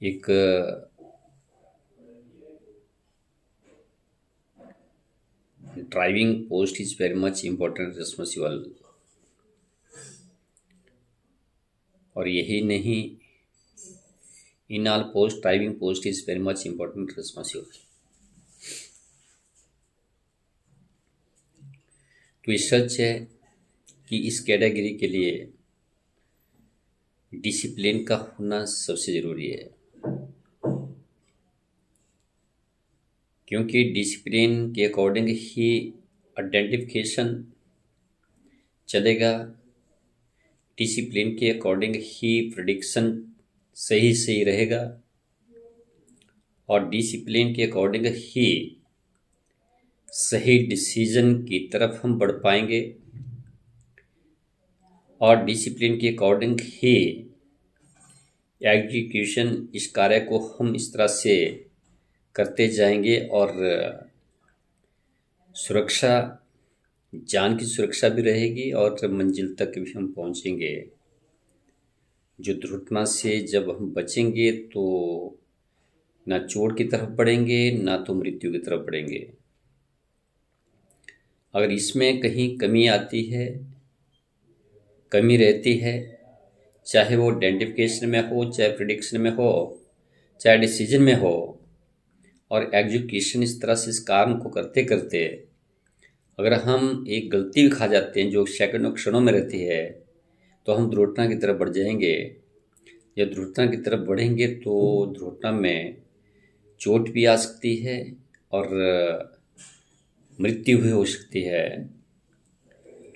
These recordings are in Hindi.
एक driving post is very much important responsible, और यही नहीं, in all post driving post is very much important responsible. तो ये सच है कि इस कैटेगरी के लिए डिसिप्लिन का होना सबसे ज़रूरी है, क्योंकि डिसिप्लिन के अकॉर्डिंग ही आइडेंटिफिकेशन चलेगा, डिसिप्लिन के अकॉर्डिंग ही प्रेडिक्शन सही सही रहेगा, और डिसिप्लिन के अकॉर्डिंग ही सही डिसीजन की तरफ हम बढ़ पाएंगे, और डिसिप्लिन के अकॉर्डिंग ही एग्जीक्यूशन इस कार्य को हम इस तरह से करते जाएंगे, और सुरक्षा, जान की सुरक्षा भी रहेगी और मंजिल तक भी हम पहुंचेंगे। जो दुर्घटना से जब हम बचेंगे तो ना चोट की तरफ बढ़ेंगे, ना तो मृत्यु की तरफ बढ़ेंगे। अगर इसमें कहीं कमी आती है, कमी रहती है, चाहे वो आइडेंटिफिकेशन में हो, चाहे प्रिडिक्शन में हो, चाहे डिसीजन में हो, और एग्जीक्यूशन इस तरह से इस काम को करते करते अगर हम एक गलती भी खा जाते हैं जो सेकंडों क्षणों में रहती है, तो हम दुर्घटना की तरफ बढ़ जाएंगे। जब दुर्घटना की तरफ बढ़ेंगे तो दुर्घटना में चोट भी आ सकती है और मृत्यु भी हो सकती है।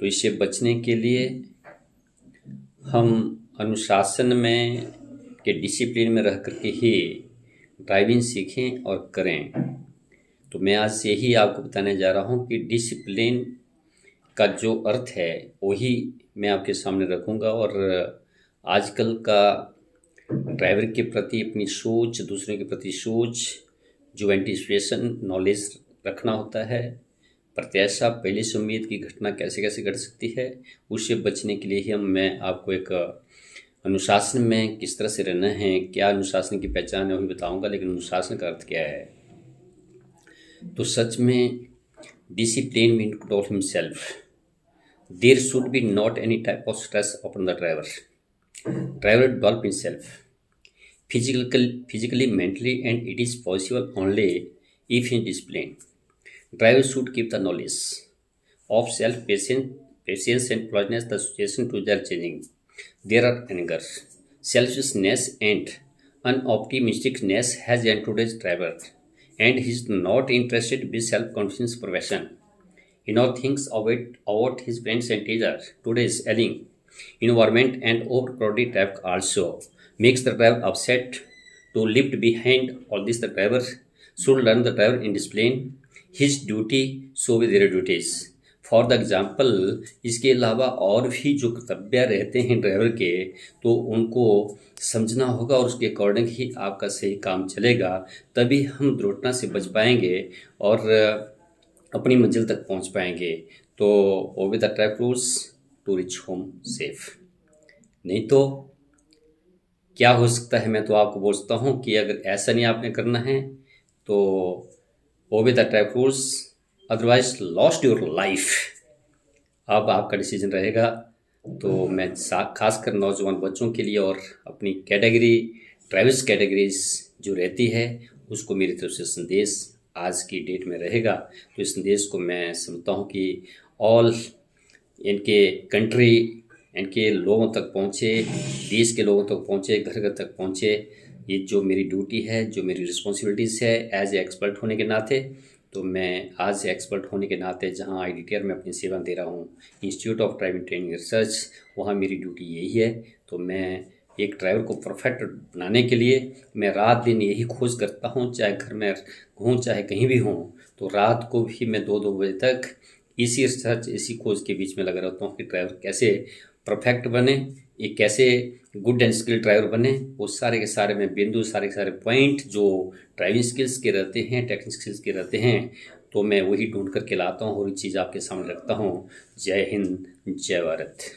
तो इससे बचने के लिए हम अनुशासन में के डिसिप्लिन में रह करके ही ड्राइविंग सीखें और करें। तो मैं आज यही आपको बताने जा रहा हूँ कि डिसिप्लिन का जो अर्थ है वही मैं आपके सामने रखूँगा, और आजकल का ड्राइवर के प्रति अपनी सोच, दूसरे के प्रति सोच, जो एंटीसिपेशन नॉलेज रखना होता है, प्रत्याशा, पहली से उम्मीद की घटना कैसे कैसे घट सकती है, उससे बचने के लिए ही मैं आपको एक अनुशासन में किस तरह से रहना है, क्या अनुशासन की पहचान है वही बताऊंगा। लेकिन अनुशासन का अर्थ क्या है? तो सच में discipline mean control himself. There should be not any type of stress upon the driver. Driver develop himself physically, mentally, and it is possible only if he is disciplined. Driver should keep the knowledge of self, patience and politeness. The situation to their changing. There are anger, selfishness, and unoptimisticness has entered today's driver, and he is not interested with self-confidence profession. He now thinks about his friends and teachers. Today's yelling environment and overcrowded traffic also makes the driver upset. To lift behind all this, the driver should learn the driver in discipline. His duty so be their duties. For the example, इसके अलावा और भी जो कर्तव्य रहते हैं ड्राइवर के, तो उनको समझना होगा और उसके अकॉर्डिंग ही आपका सही काम चलेगा। तभी हम दुर्घटना से बच पाएंगे और अपनी मंजिल तक पहुंच पाएंगे। तो obey the traffic rules to reach home safe. नहीं तो क्या हो सकता है, मैं तो आपको बोलता हूँ कि अगर ऐसा नहीं आपने करना है तो obey the traffic rules, otherwise lost your life. अब आपका डिसीजन रहेगा। तो मैं खासकर नौजवान बच्चों के लिए और अपनी कैटेगरी, ड्राइवर्स कैटेगरीज जो रहती है, उसको मेरी तरफ से संदेश आज की डेट में रहेगा। तो इस संदेश को मैं समझता हूँ कि ऑल इनके कंट्री, इनके लोगों तक पहुँचे, देश के लोगों तक पहुँचे, घर घर तक पहुँचे। ये जो मेरी ड्यूटी है, जो मेरी रिस्पॉन्सिबिलिटीज़ है एज ए एक्सपर्ट होने के नाते, तो मैं आज एक्सपर्ट होने के नाते जहां IDTR में अपनी सेवा दे रहा हूं, institute of driving training research, वहां मेरी ड्यूटी यही है। तो मैं एक ड्राइवर को परफेक्ट बनाने के लिए मैं रात दिन यही खोज करता हूं, चाहे घर में हूँ चाहे कहीं भी हूँ। तो रात को भी मैं 2-2 बजे तक इसी रिसर्च, इसी खोज के बीच में लगा रहता हूँ कि ड्राइवर कैसे परफेक्ट बने, ये कैसे गुड एंड स्किल ड्राइवर बने। वो सारे के सारे मैं बिंदु, सारे के सारे पॉइंट जो ड्राइविंग स्किल्स के रहते हैं, टेक्निकल स्किल्स के रहते हैं, तो मैं वही ढूंढ करके लाता हूँ और ये चीज़ आपके सामने रखता हूँ। जय हिंद, जय भारत।